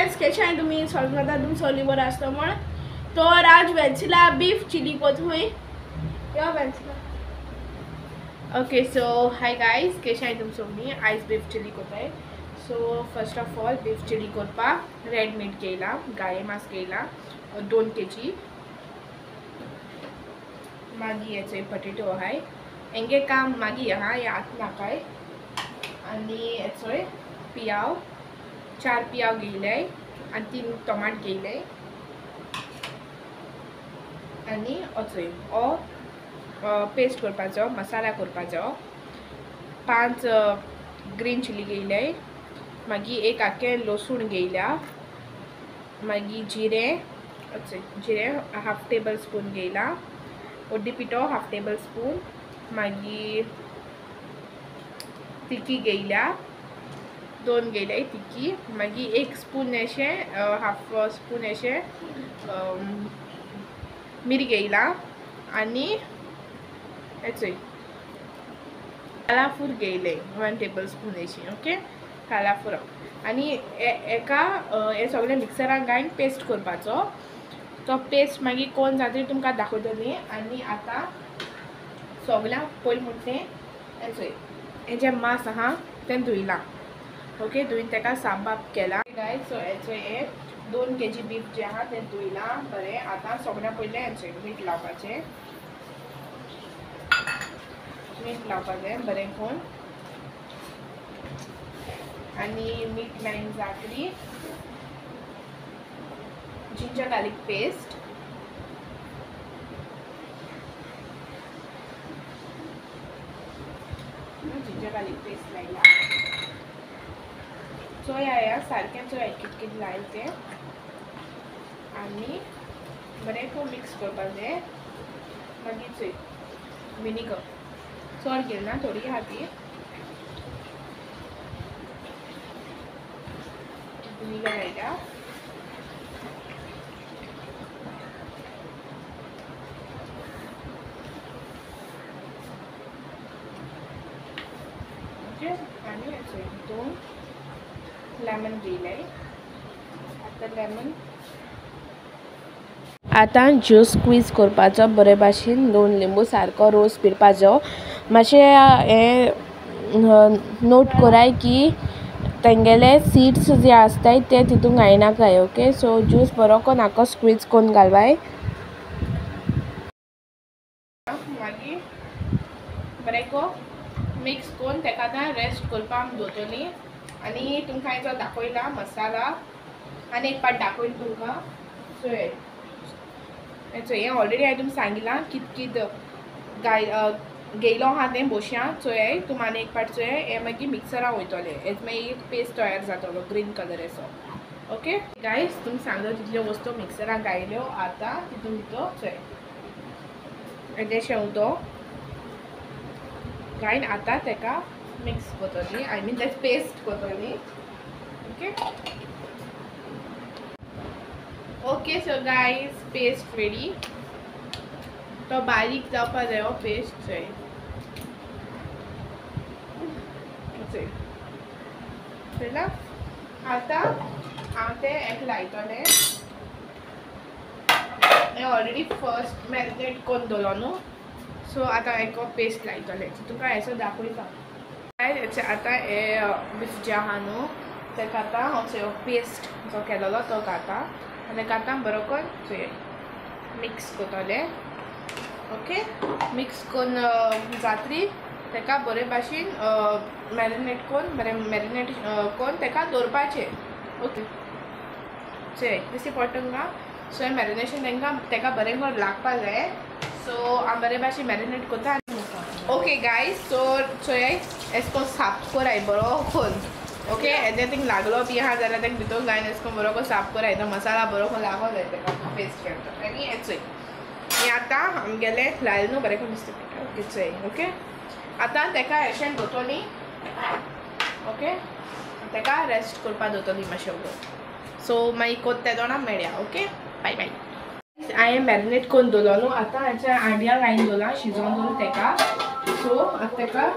friends कशें आहाय तुमी सगळ्यांना तुम सगळीं बरें आसता म्हण तर आज वेंसिला बीफ चिली कोथूय या वेंसिला ओके सो हाय गाइस कशें आहाय तुम सगळीं आयज बीफ चिली कोताय so first of all beef chili करपाक रेड मीट घेयला गाये मांस घेयला 2 kg मागी याचे पोटेटो आहाय हेंगे काम मागी आहा या आत नाकाय आनी याचोय पियाव 4 पियाव घेयले आनी 3 टोमाट घेयले आनी ओचोय ओ पेस्ट करपाचो मसाला करपाचो 5 ग्रीन चिली घेयले मागी एक आखे लसूण घेयल्या मागी जिरे ओचोय जिरे हाफ टेबल स्पून घेयला ओड्डी पिठो हाफ टेबल स्पून मागी तिकी घेयल्या 2 घेयले तिकी मागी 1 स्पून अशे हाफ स्पून अशे मिरी घेयला आनी हेचोय कालाफूर घेयले 1 टेबल स्पून अशी ओके कालाफूर आनी एका हे सगळे मिक्सरान घालून पेस्ट करपाचो तो पेस्ट मागीर कोण जातरी तुमकां दाखयतली आनी आतां सगळ्यांक पयलीं म्हणटे हेचोय हे जे मांस आहा तें धुयलां ओके धुवन तेका साफ बाफ केला गायज सो हेचो हे 2 kg बीफ जे आहा तें धुयलां बरें आतां सगळ्यां पयलें हेचोय मीठ लावपाचें मीठ लावपाचें बरें करून आनी मीठ लायन जातरी ginger garlic paste ginger garlic paste लायला चोया सारकें चोया कितकित लायल तें आनी बरें करून मिक्स करपाचें मागीर चोय विनेगर चड घेयना थोडी खातीर विनेगर लायला आनी हेचोय 2 लेमन घेयले आतां लेमन आतां ज्यूस स्क्वीज करपाचो बरे भाशेन 2 लिंबू सारको रोस पिरपाचो मातशें हे नोट कराय की तेंगेले सीड्स जे आसताय ते तितून घायनाकाय ओके सो ज्यूस बरो कोन्न आको स्क्वीज कोन्न घालवाय मागीर बरें को मिक्स कोन्न तेका आतां रेस्ट करपाक दवरतली आनी तुमकां हांवें दाखयला मसाला आनी एक पाट दाखयला तुमकां सो हे ऑलरेडी हांवें तुमकां सांगिलां कित घेयलो आहा तें बोश्यां चोय तुम आनी एक पाट चोय हे मागीर मिक्सरान वयतले हेच मागीर एक पेस्ट तयार जातलो ग्रीन कलर असो ओके गायज तुम सांगलो तितल्यो वस्तू मिक्सरान घायल्यो आतां तितून भितर चोय हेजे शेवतो घायन आतां तेका मिक्स करतली आय मीन तेच पेस्ट करतली okay okay so guys paste ready तो बारीक जावपा जाय पेस्ट चोय चला आतां हांव तें एक लायतलें हें ऑलरेडी फर्स्ट मॅरिनेट कोन्न दवरलो न्हू सो आतां एक पेस्ट लायतलें तुका हेचो दाखयता आतां हे बीफ जे आहा न्हू तेका आतां हांव पेस्ट जो केलोलो तो घाता आनी तेका आतां बरो करून मिक्स करतलें ओके मिक्स करून जातरी तेका बरे भाशेन मॅरिनेट कोन्न बरें मॅरिनेट कोन्न तेका दवरपाचें ओके चोय दिसती पडटा तुमकां सो मॅरिनेशन तेका बरें करून लागपा जाय सो हांव बरे भाशेन मॅरिनेट करता ओके गायज सो चोय एश कोन्न साफ कोराय बरो करून ओके हेजे थिंग लागलो बी आहा जाल्यार तेका भितर घालून एश कोन्न बरो करून साफ कोराय तो मसाला बरो करून लागो जाय तेका पेस्ट करता आनी हे चोय हे आतां आमगेले लायल न्हू बरें करून दिसता पडटा ओके चोय ओके आतां तेका हेशेन दवरतली ओके तेका रेस्ट करपा दवरतली मातशें उगोन सो मागीर कोत ते दोना मेळया ओके बाय बाय हांवें मॅरिनेट करून दवरलो न्हू आतां हेच्या आंड्या घालून दवरला शिजोवन दवरून तेका सो आतां तेका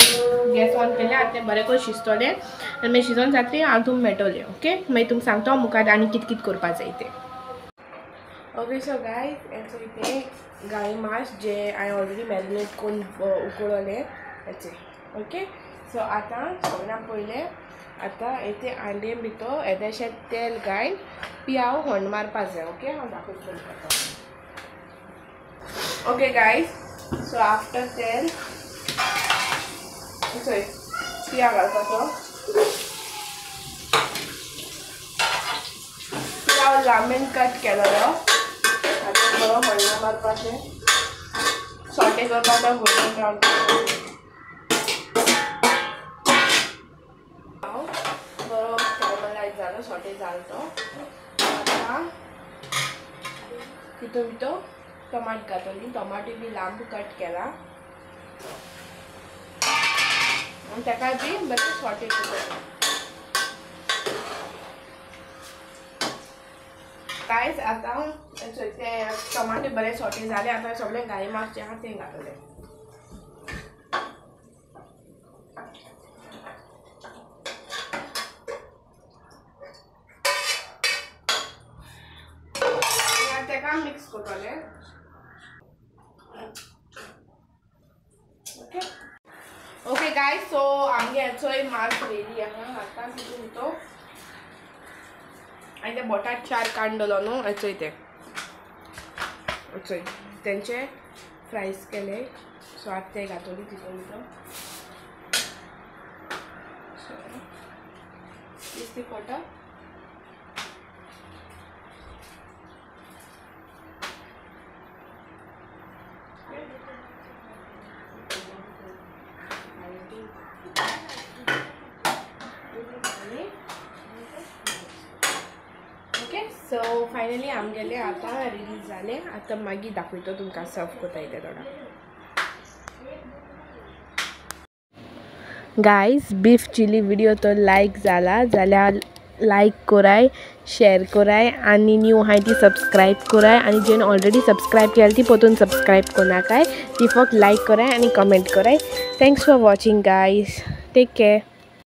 गॅस ऑन केलें आतां तें बरें करून शिजतलें आनी मागीर शिजोवन जातलें हांव तुमकां मेळटलें ओके मागीर तुमकां सांगता मुखार आनी कितें कितें करपाक जाय तें ओके सो गायज हेचो इथे गाय मांस जे हांवें ऑलरेडी मॅरिनेट करून उकडलें हेचें ओके सो आतां सगळ्यांक पयलें आतां येते आंडे भितर येदेशें तेल घालून पियाव होंड मारपाक जाय ओके हांव दाखयता ओके गायज सो आफ्टर तेल चोय पिया घालपाचो पियाव लांबेन कट केलेलो आतां बरो होंड मारपाचें सॉटे करपाचो गोल्डन ब्रावन बरो कॅरमलायज जालो सॉटे जालो तो आतां तितून भितर टमाट घातली टमाटे बी लांब कट केला आनी ताका बी बरें सॉटे करता गायज आतां ते टमाटे बरे सॉटे जाले आतां सगळें गाय मांस जें आहा तें घातलें तेका मिक्स करतलें ओके ओके गायज सो आमगे हेचोय मांस रेडी आहा आतां तितून तो आनी ते बोटाट चार कांडलो न्हू हेचोय ते चोय तेंचे फ्रायज केले सो आतां ते घातली तितून भितर दिसती फोटो ओके सो फायनली आमगेले आतां रिलीज जाले आतां मागीर दाखयता तुमकां सर्व कोता येते थोडा गायज बीफ चिली व्हिडिओ तो लायक जाला जाल्यार लायक कोराय शेअर कोराय आनी न्यू आहाय ती सबस्क्रायब कोराय आनी जेन ऑलरेडी सबस्क्रायब केली ती पोतून सबस्क्रायब कोनाकाय ती फक्त लायक कोराय आनी कमेंट कोराय thanks for watching guys take care